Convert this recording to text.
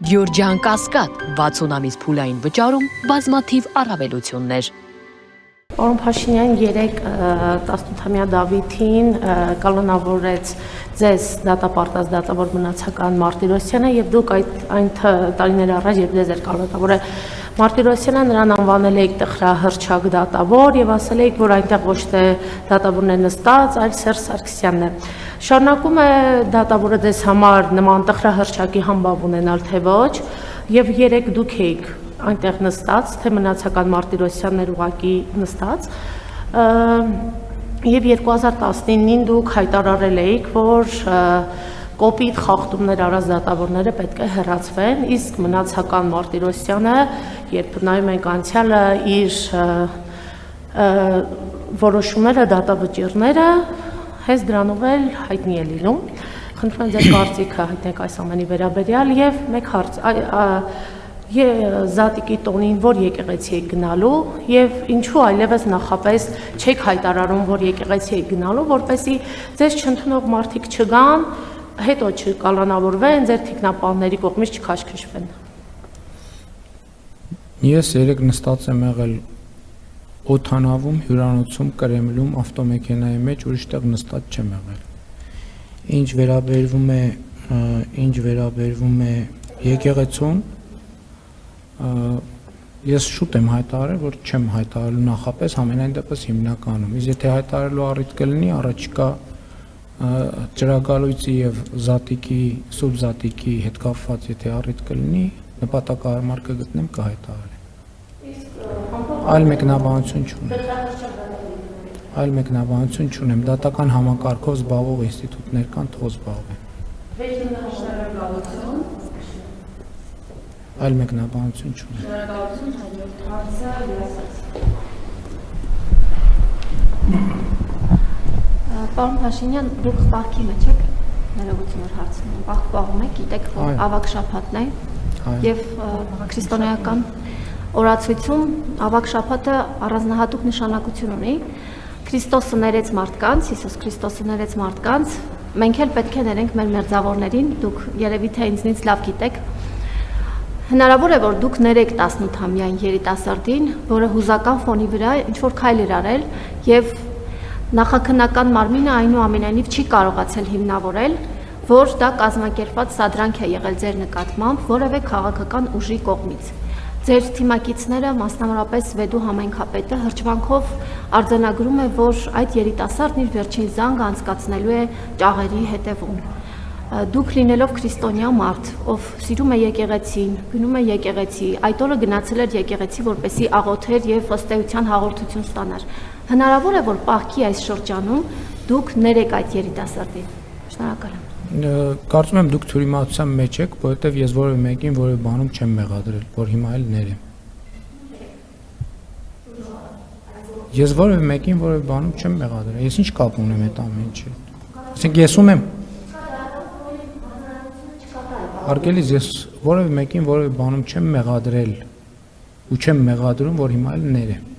Գյորջյան Կասկադ 60 ամիս փուլային վճարում բազմաթիվ առավելություններ։ Պարոն Փաշինյան 18-ամյա Դավիթին կալանավորեց ձեզ դատապարտած դատավոր Մնացական Մարտիրոսյանը եւ դուք այն տարիներ առաջ երբ ձեզ էր կալանավորել Մարտիրոսյանը նրան անվանել եք տխրահռչակ դատավոր եւ ասել եք, որ այնտեղ ոչ թե դատավորն է նստած, այլ Սերժ Սարգսյանն է։ Շարունակում է դատավորը ձեզ համար նման տխրահռչակի համբավ ունենալ թե ոչ եւ 3 դուք եք այնտեղ նստած, թե Մնացական Մարտիրոսյանն էր ուղակի նստած եւ 2019-ին դուք հայտարարել էիք, որ կոպիտ խախտումներ արած դատավորները պետք է հեռացվեն, իսկ Մնացական Մարտիրոսյանը, երբ նայում ենք անցյալը, իր որոշումները, դատավճիռները հենց դրանով էլ հայտնի է լինում։ Խնդրում եմ ձեր կարծիքը հայտնեք այս ամենի վերաբերյալ եւ մեկ հարց Զատիկի տոնին, որ եկեղեցի եք գնալու եւ ինչու այլևս նախապես չեք հայտարարում, որ եկեղեցի եք գնալու, որպեսզի ձեզ չընդունող մարդիկ չգան, հետո չկալանավորվեն, ձեր թիկնապահների կողմից չքաշքշվեն։ Ես 3 նստած եմ եղել օդանավում, հյուրանոցում, Կրեմլում, ավտոմեքենայի մեջ, ուրիշտեղ նստած չեմ եղել։ Ինչ վերաբերվում է եկեղեցուն, ես շուտ եմ հայտարարել, որ չեմ հայտարարելու նախապես, ամենայն դեպս հիմնականում։ Իսկ եթե հայտարարելու առիթ կլինի, առաջիկա ճրագալույցի եւ Սուրբ Զատիկի հետ կապված, եթե առիթ կլինի, նպատակահարմար կգտնեմ, կհայտարարեմ։ Այլ մեկնաբանություն չունեմ, դատական համակարգով զբաղվող ինստիտուտներ կան, թող զբաղվեն։ Այլ մեկնաբանություն չունեմ։ Շնորհակալություն, հաջորդ հարցը Յուրասաց։ Պարոն Փաշինյան, դուք պահքի մեջ եք, ներողություն որ հարցնում եմ, պահում եք, գիտեք, որ ավագ շաբաթն է եւ քրիստոնեական օրացույցում ավագ շաբաթը առանձնահատուկ նշանակություն ունի։ Քրիստոսը ներեց մարդկանց, Հիսուս Քրիստոսը ներեց մարդկանց, մենք էլ պետք է ներենք մեր մերձավորներին, դուք երևի թե ինձնից լավ գիտեք։ Հնարավոր է, որ դուք ներեք 18-ամյա երիտասարդին, որը հուզական ֆոնի վրա ինչ-որ քայլ էր արել եւ նախաքննական մարմինը այնուամենայնիվ չի կարողացել հիմնավորել, որ դա կազմակերպված սադրանք է եղել ձեր նկատմամբ որևէ քաղաքական ուժի կողմից։ Ձեր թիմակիցները, մասնավորապես Վեդու համայնքապետը հրճվանքով արձանագրում է, որ այդ երիտասարդն իր վերջին զանգը անցկացնելու է ճաղերի հետևում։ Դուք լինելով քրիստոնյա մարդ, ով սիրում է եկեղեցին, գնում է եկեղեցի, այդ օրը գնացել էր եկեղեցի, որպեսզի աղոթեր եւ ըստեյության հաղորդություն ստանար։ Հնարավոր է, որ պահքի այս շրջանում դուք ներեք այդ երիտասարդին։ Շնորհակալ եմ։ Կարծում եմ դուք թյուրիմացության մեջ եք, որովհետեւ ես որևէ մեկին որևէ բանում չեմ մեղադրել, որ հիմա էլ ներեմ։ Ես որևէ մեկին որևէ բանում չեմ մեղադրել։ Ես ինչ կապ ունեմ այդ ամեն ինչի։ Ասենք ես ում եմ Արգելից ես որևէ մեկին որևէ բանում չեմ մեղադրել ու չեմ մեղադրում, որ հիմա էլ ներեմ։